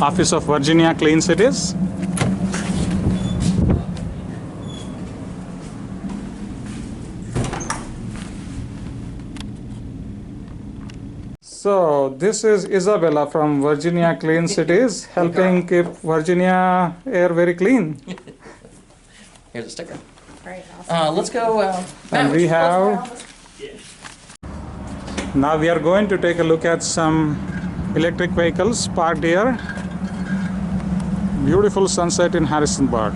office of Virginia Clean Cities. So this is Isabella from Virginia Clean Cities, helping keep Virginia air very clean. Here's a sticker. Great, awesome. Let's go. And we have. Now we are going to take a look at some electric vehicles parked here. Beautiful sunset in Harrisonburg.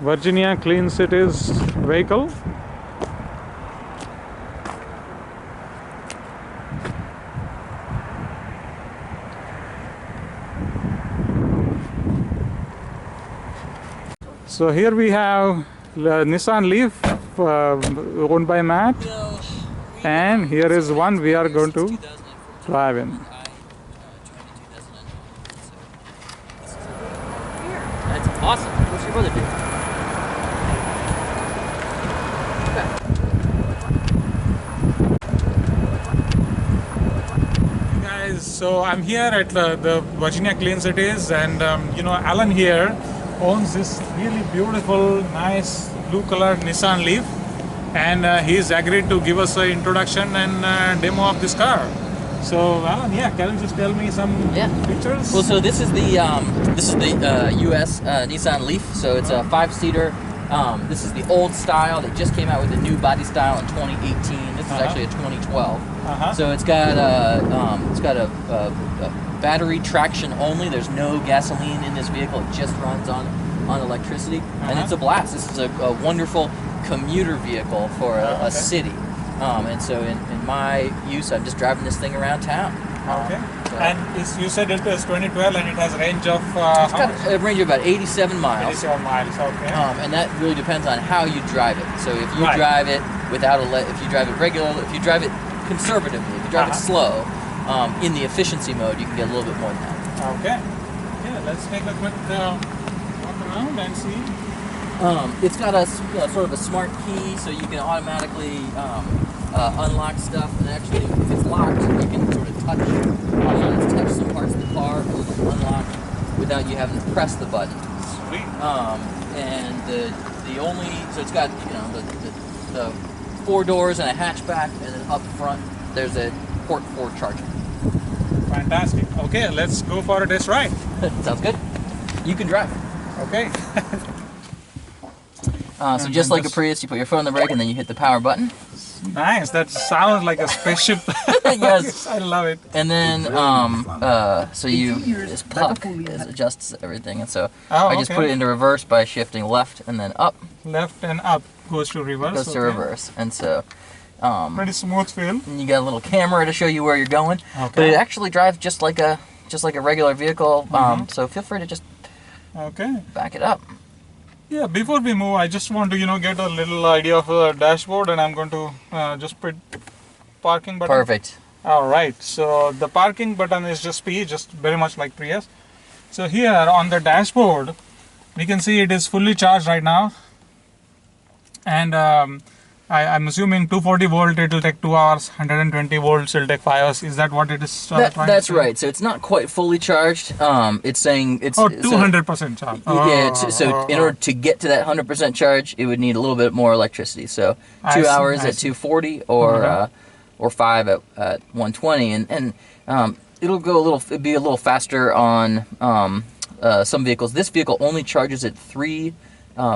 Virginia Clean Cities vehicle. So here we have the Nissan Leaf owned by Matt, and here is one we are going to drive in. That's awesome. What's your brother do? Guys, so I'm here at the Virginia Clean Cities, and Alan here owns this really beautiful, nice blue colored Nissan Leaf, and he's agreed to give us an introduction and demo of this car. So Alan, can you just tell me some features? Well, so this is the US Nissan Leaf. So it's a 5-seater. This is the old style. They just came out with a new body style in 2018. This is actually a 2012. So it's got a battery traction only. There's no gasoline in this vehicle. It just runs on electricity, and it's a blast. This is a wonderful commuter vehicle for a city. And so in my use, I'm just driving this thing around town. Okay. And you said it is 2012 and it has a range of it's got a range of about 87 miles. 87 miles, okay. And that really depends on how you drive it. So if you drive it without if you drive it regularly, if you drive it conservatively, if you drive it slow, in the efficiency mode, you can get a little bit more than that. Okay. Yeah, let's take a quick walk around and see. It's got a sort of a smart key, so you can automatically unlock stuff. And actually, if it's locked, you can sort of touch some parts of the car, and it'll unlock without you having to press the button. Sweet. And so it's got the 4 doors and a hatchback, and then up front there's a port for charging. Fantastic. Okay, let's go for a test ride. Sounds good. You can drive. Okay. So just like a Prius, you put your foot on the brake and then you hit the power button. Nice. That sounds like a spaceship. Yes. I love it. And then, so this puck adjusts everything. And so I just put it into reverse by shifting left and then up. Left and up goes to reverse. Goes to reverse. And so, pretty smooth feel. And you got a little camera to show you where you're going. Okay. But it actually drives just like a regular vehicle. So feel free to just back it up. Yeah, before we move, I just want to, get a little idea of the dashboard, and I'm going to just put parking button. Perfect. All right, so the parking button is just P, just very much like Prius. So here on the dashboard, we can see it is fully charged right now. And I'm assuming 240 volt, it will take 2 hours, 120 volts, it will take 5 hours. Is that what it is? That's right. So it's not quite fully charged. It's saying it's 200% charged. Yeah. So in order to get to that 100% charge, it would need a little bit more electricity. So 2 hours at 240 or 5 at 120, and it'd be a little faster on some vehicles. This vehicle only charges at 3.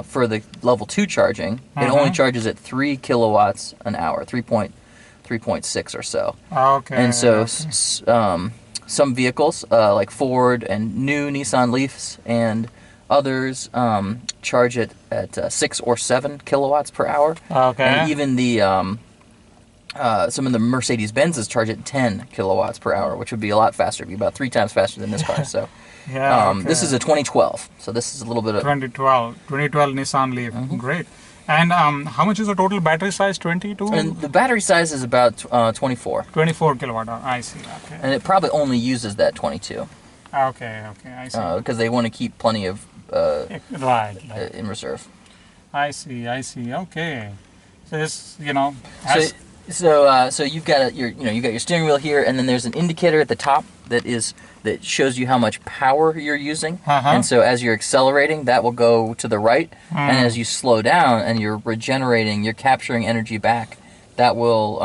For the level 2 charging, it only charges at 3 kilowatts an hour, 3.6 or so. Okay. And so some vehicles, like Ford and new Nissan Leafs and others, charge it at 6 or 7 kilowatts per hour. Okay. And even the some of the Mercedes Benzes charge at 10 kilowatts per hour, which would be a lot faster, be about 3 times faster than this car. So. This is a 2012, so this is a little bit of 2012 Nissan Leaf. Great. And how much is the total battery size? 22? And the battery size is about 24. 24 kilowatt hour. I see. Okay. And it probably only uses that 22. Okay, I see. Because they want to keep plenty of in reserve. I see. I see. Okay. So this, So, so you've got you got your steering wheel here, and then there's an indicator at the top that shows you how much power you're using. And so as you're accelerating, that will go to the right, and as you slow down and you're regenerating, you're capturing energy back. That will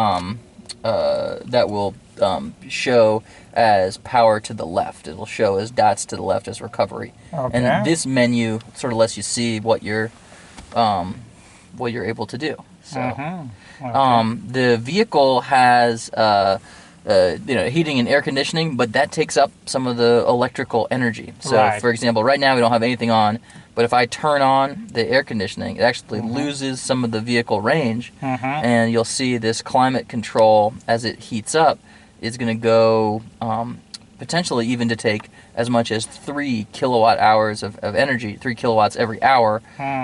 show as power to the left. It'll show as dots to the left as recovery. Okay. And this menu sort of lets you see what you're able to do. So, Okay. the vehicle has heating and air conditioning, but that takes up some of the electrical energy. So, Right. for example, right now we don't have anything on, but if I turn on the air conditioning, it actually loses some of the vehicle range, and you'll see this climate control as it heats up is going to go potentially even to take as much as 3 kilowatt hours of energy, 3 kilowatts every hour,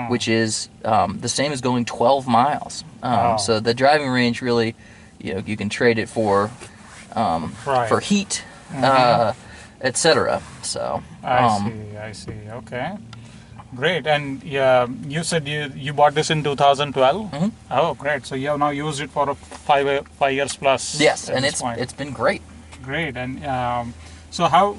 which is the same as going 12 miles. Wow. So the driving range really, you can trade it for Right. heat, etc. So I see. Okay. Great. And you said you bought this in 2012? Oh, great. So you have now used it for 5 years plus. yes, at and this point. it's been great. Great. And so how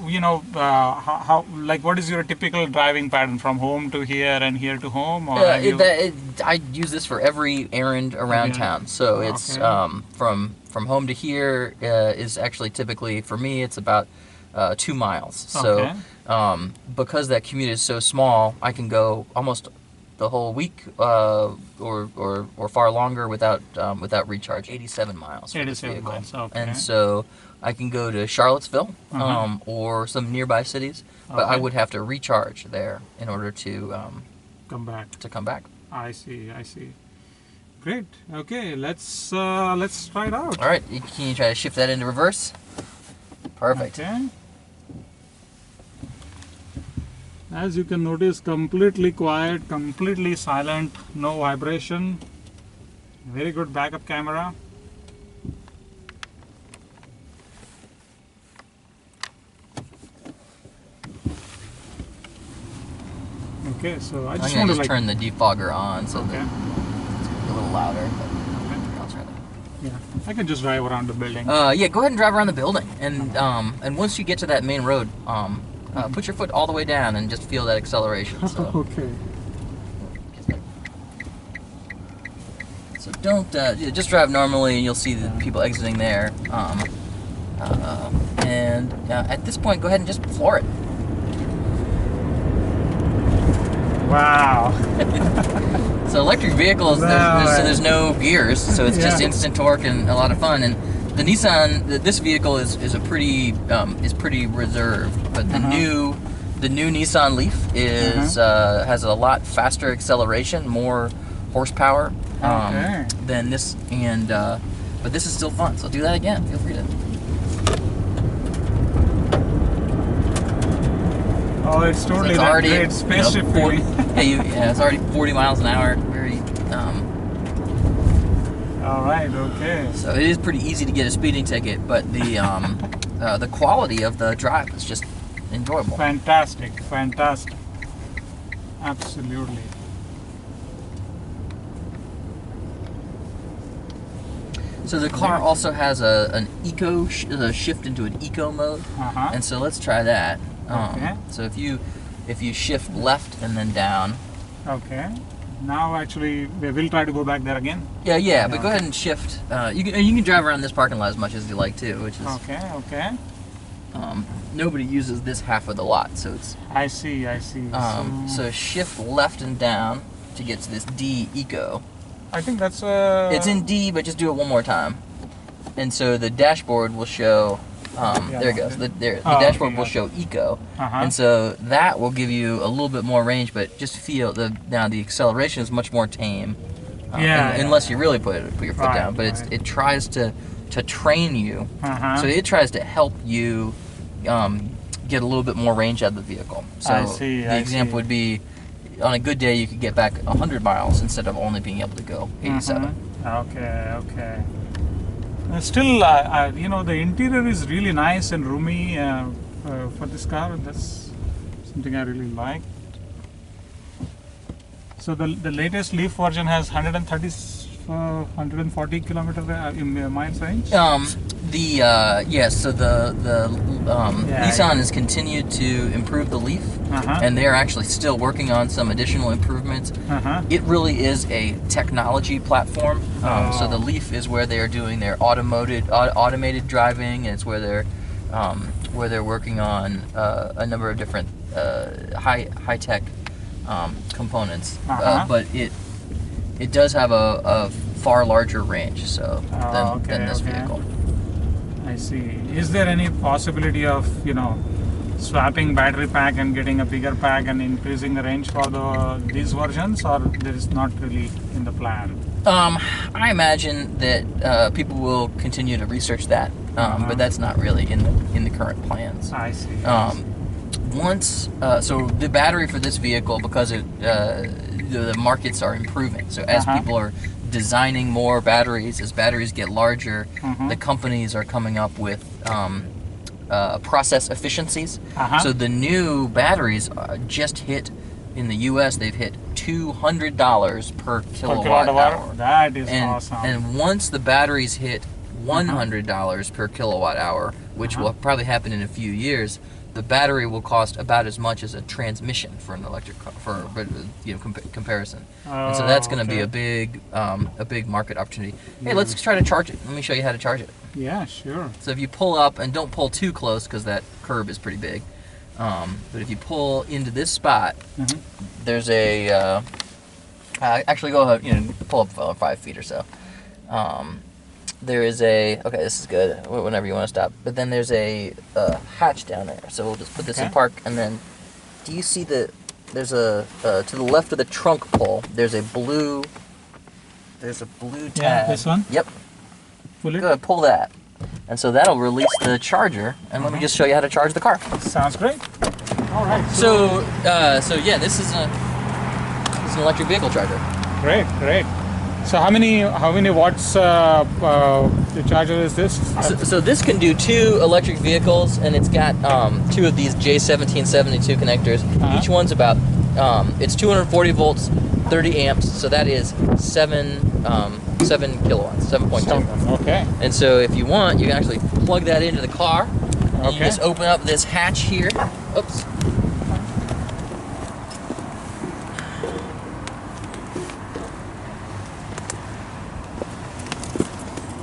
how what is your typical driving pattern from home to here and here to home? Or have you- I use this for every errand around Okay. town. So it's Okay. from home to here is actually typically for me it's about 2 miles. So Okay. because that commute is so small, I can go almost the whole week or far longer without recharge. 87 miles. For this 87 vehicle. miles, okay. And so I can go to Charlottesville or some nearby cities, but I Okay. would have to recharge there in order to come back? come back. I see. I see. Great. Okay. Let's try it out. All right, can you try to shift that into reverse? Perfect. Okay. As you can notice, completely quiet, completely silent, no vibration. Very good backup camera. Okay, so I I'm just gonna want to just turn the defogger on so Okay. that it's a little louder. But I'll try that. Yeah, I can just drive around the building. Yeah, go ahead and drive around the building, and once you get to that main road, put your foot all the way down and just feel that acceleration. So, Okay. so don't just drive normally, and you'll see the people exiting there. And at this point, go ahead and just floor it. Wow. So electric vehicles, there's no gears, so it's just Yeah. instant torque and a lot of fun. And the Nissan, this vehicle is pretty reserved, but the new Nissan Leaf has a lot faster acceleration, more horsepower than this, and but this is still fun. So do that again. Feel free to. Oh, it's totally it's that already great spaceship feeling. it's already 40 miles an hour. Very. All right. Okay. So it is pretty easy to get a speeding ticket, but the quality of the drive is just enjoyable. Fantastic. Fantastic. Absolutely. So the car also has a shift into an eco mode, and so let's try that. Okay. So if you shift left and then down. Okay. Now actually we will try to go back there again. Yeah, but go ahead and shift. You can drive around this parking lot as much as you like too, which is Okay. nobody uses this half of the lot, so it's I see. so shift left and down to get to this D eco. I think that's It's in D, but just do it one more time. And so the dashboard will show. There it goes. The dashboard will show eco, and so that will give you a little bit more range. But just feel now the acceleration is much more tame. Unless you really put your foot down. But it tries to train you. So it tries to help you get a little bit more range out of the vehicle. So the example would be, on a good day, you could get back 100 miles instead of only being able to go 87. Okay. Still, the interior is really nice and roomy for this car. That's something I really like. So the latest Leaf version has 140 kilometer miles range. So the Nissan has continued to improve the Leaf, and they're actually still working on some additional improvements. It really is a technology platform. So the Leaf is where they are doing their automated driving, and it's where they're working on a number of different high tech components. But it does have a far larger range than this vehicle. I see. Is there any possibility of swapping battery pack and getting a bigger pack and increasing the range for these versions, or there is not really in the plan? I imagine that people will continue to research that, but that's not really in the current plans. I see. So the battery for this vehicle, because the markets are improving, so as people are designing more batteries, as batteries get larger, the companies are coming up with process efficiencies. So the new batteries just hit, in the US, they've hit $200 per kilowatt hour. That is awesome. And once the batteries hit $100 per kilowatt hour, which will probably happen in a few years, the battery will cost about as much as a transmission for an electric car, for comparison. And so that's going to be a big market opportunity. Hey, let's try to charge it. Let me show you how to charge it. Yeah, sure. So if you pull up, and don't pull too close because that curb is pretty big, but if you pull into this spot, there's a actually go ahead, pull up 5 feet or so. There is okay, this is good, whenever you want to stop. But then there's a hatch down there. So we'll just put this in park, and then, do you see there's a, to the left of the trunk pull, there's a blue tag. Yeah, this one? Yep. Pull it? Go ahead, pull that. And so that'll release the charger, and let me just show you how to charge the car. Sounds great. All right. So yeah, this is an electric vehicle charger. Great. So how many watts the charger is this? So this can do 2 electric vehicles, and it's got 2 of these J1772 connectors. Each one's about it's 240 volts, 30 amps. So that is 7 kilowatts, 7.2. Okay. And so if you want, you can actually plug that into the car. And you just open up this hatch here. Oops.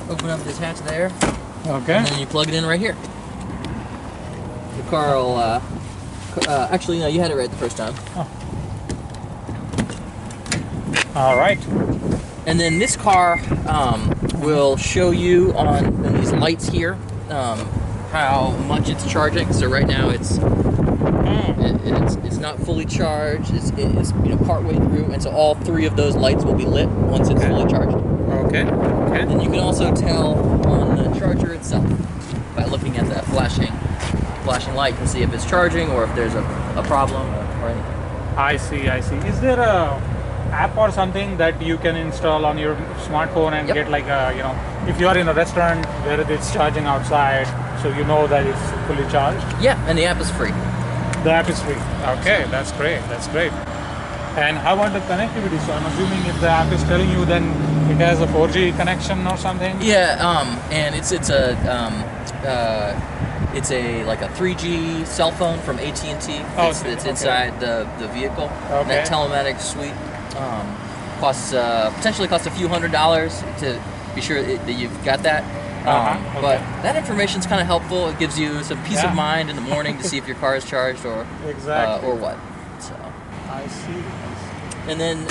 Open up this hatch there. Okay. And then you plug it in right here. The car will, actually, no, you had it right the first time. Oh. All right. And then this car will show you on these lights here how much it's charging. So right now it's not fully charged. It's partway through, and so all 3 of those lights will be lit once it's fully charged. Okay. And you can also tell on the charger itself by looking at that flashing light to see if it's charging or if there's a problem or anything. I see. Is there a app or something that you can install on your smartphone and get like if you are in a restaurant where it's charging outside, so you know that it's fully charged? Yeah, and the app is free. The app is free. Okay, that's great. And how about the connectivity? So I'm assuming if the app is telling you, then it has a 4G connection or something? Yeah, and it's like a 3G cell phone from AT&T. It's inside the vehicle. Okay. And that telematics suite potentially costs a few $100s to be sure that you've got that. But that information's kind of helpful. It gives you some peace of mind in the morning to see if your car is charged or what. So I see. And then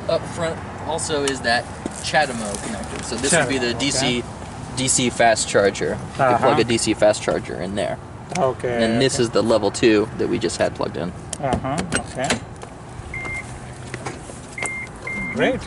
up front also is that CHAdeMO connector. So this would be the DC fast charger. You can plug a DC fast charger in there. Okay. And this is the level 2 that we just had plugged in. Okay. Great.